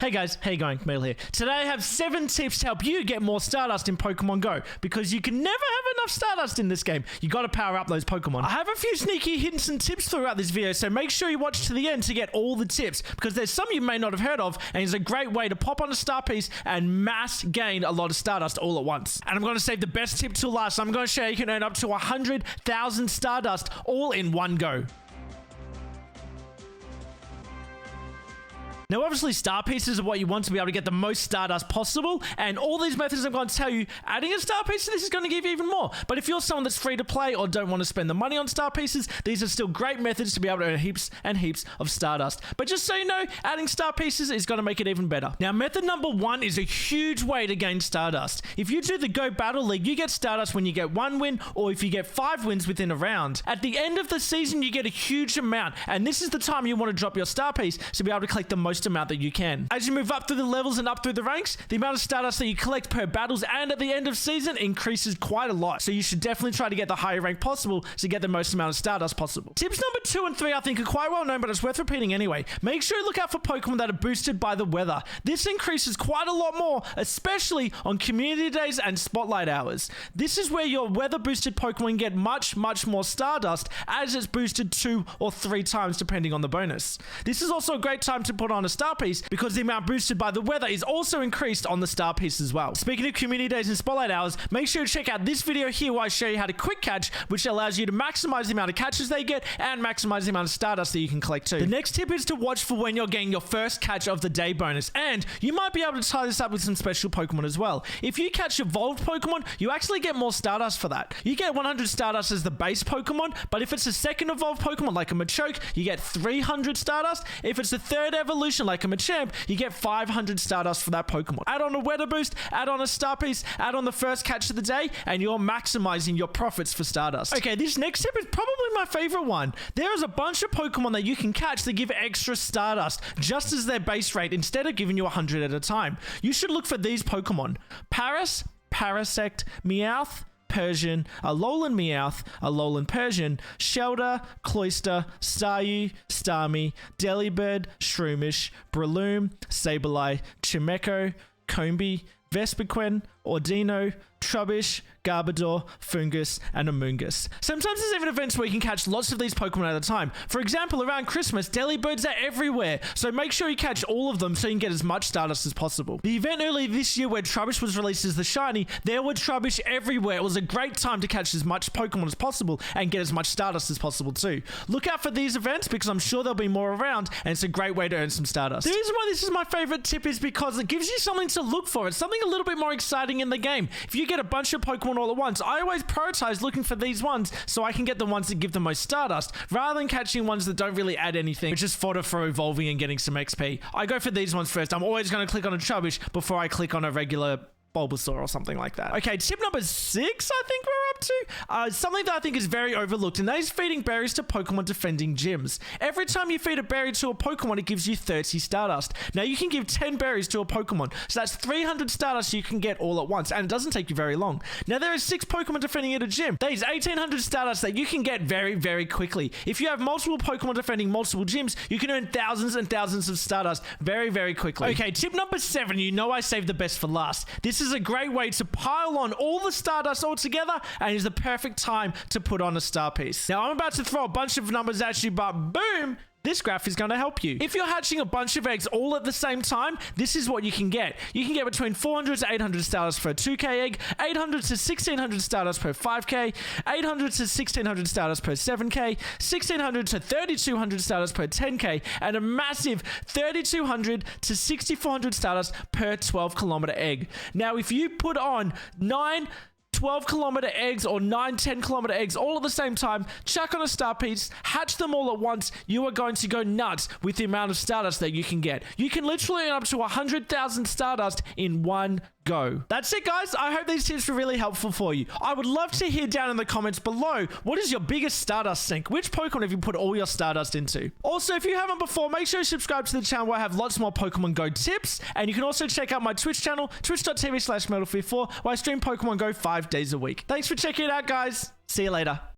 Hey guys, how you going? Mail here. Today I have 7 tips to help you get more Stardust in Pokemon Go, because you can never have enough Stardust in this game. You gotta power up those Pokemon. I have a few sneaky hints and tips throughout this video, so make sure you watch to the end to get all the tips, because there's some you may not have heard of, and it's a great way to pop on a star piece and mass gain a lot of Stardust all at once. And I'm gonna save the best tip till last, so I'm gonna show you can earn up to 100,000 Stardust all in one go. Now, obviously, star pieces are what you want to be able to get the most Stardust possible, and all these methods I'm going to tell you, adding a star piece to this is going to give you even more. But if you're someone that's free to play or don't want to spend the money on star pieces, these are still great methods to be able to earn heaps and heaps of Stardust. But just so you know, adding star pieces is going to make it even better. Now, method number 1 is a huge way to gain Stardust. If you do the Go Battle League, you get Stardust when you get 1 win, or if you get 5 wins within a round. At the end of the season, you get a huge amount, and this is the time you want to drop your star piece to be able to collect the most amount that you can. As you move up through the levels and up through the ranks, the amount of Stardust that you collect per battles and at the end of season increases quite a lot. So you should definitely try to get the higher rank possible to get the most amount of Stardust possible. Tips number 2 and 3 I think are quite well known, but it's worth repeating anyway. Make sure you look out for Pokemon that are boosted by the weather. This increases quite a lot more, especially on community days and spotlight hours. This is where your weather boosted Pokemon get much more Stardust, as it's boosted 2 or 3 times depending on the bonus. This is also a great time to put on a star piece, because the amount boosted by the weather is also increased on the star piece as well. Speaking of community days and spotlight hours, make sure to check out this video here where I show you how to quick catch, which allows you to maximize the amount of catches they get and maximize the amount of Stardust that you can collect too. The next tip is to watch for when you're getting your first catch of the day bonus, and you might be able to tie this up with some special Pokemon as well. If you catch evolved Pokemon, you actually get more Stardust for that. You get 100 Stardust as the base Pokemon, but if it's a second evolved Pokemon like a Machoke, you get 300 Stardust. If it's a third evolution like a Machamp, you get 500 Stardust for that Pokemon. Add on a weather boost, add on a star piece, add on the first catch of the day, and you're maximizing your profits for Stardust. Okay, this next tip is probably my favorite one. There is a bunch of Pokemon that you can catch that give extra Stardust, just as their base rate, instead of giving you 100 at a time. You should look for these Pokemon: Paras, Parasect, Meowth, Persian, Alolan Meowth, Alolan Persian, Shelter, Cloyster, Staryu, Starmie, Delibird, Shroomish, Breloom, Sableye, Chimecho, Combee, Vespiquen, Ordino, Trubbish, Garbodor, Fungus, and Amoonguss. Sometimes there's even events where you can catch lots of these Pokemon at a time. For example, around Christmas, Delibirds are everywhere, so make sure you catch all of them so you can get as much Stardust as possible. The event earlier this year where Trubbish was released as the shiny, there were Trubbish everywhere. It was a great time to catch as much Pokemon as possible and get as much Stardust as possible too. Look out for these events, because I'm sure there'll be more around, and it's a great way to earn some Stardust. The reason why this is my favorite tip is because it gives you something to look for. It's something a little bit more exciting in the game. If you get a bunch of Pokemon all at once, I always prioritize looking for these ones so I can get the ones that give the most Stardust, rather than catching ones that don't really add anything, which is fodder for evolving and getting some XP. I go for these ones first. I'm always going to click on a Trubbish before I click on a regular Bulbasaur or something like that. Okay, tip number 6 I think we're up to. Something that I think is very overlooked, and that is feeding berries to Pokemon defending gyms. Every time you feed a berry to a Pokemon, it gives you 30 Stardust. Now, you can give 10 berries to a Pokemon, so that's 300 Stardust you can get all at once, and it doesn't take you very long. Now, there are 6 Pokemon defending at a gym. That is 1800 Stardust that you can get very quickly. If you have multiple Pokemon defending multiple gyms, you can earn thousands and thousands of Stardust very quickly. Okay, tip number 7, you know I saved the best for last. This is a great way to pile on all the Stardust all together, and is the perfect time to put on a star piece. Now, I'm about to throw a bunch of numbers at you, but boom! This graph is going to help you. If you're hatching a bunch of eggs all at the same time, this is what you can get. You can get between 400 to 800 Stardust for a 2k egg, 800 to 1600 Stardust per 5k, 800 to 1600 Stardust per 7k, 1600 to 3200 Stardust per 10k, and a massive 3200 to 6400 Stardust per 12-kilometer egg. Now, if you put on 9 12-kilometer eggs or 9 10-kilometer eggs all at the same time, chuck on a star piece, hatch them all at once, you are going to go nuts with the amount of Stardust that you can get. You can literally earn up to 100,000 Stardust in one go. That's it, guys. I hope these tips were really helpful for you. I would love to hear down in the comments below, what is your biggest Stardust sink? Which Pokemon have you put all your Stardust into? Also, if you haven't before, make sure you subscribe to the channel where I have lots more Pokemon Go tips, and you can also check out my Twitch channel, twitch.tv/Metal34, where I stream Pokemon Go 5 days a week. Thanks for checking it out, guys. See you later.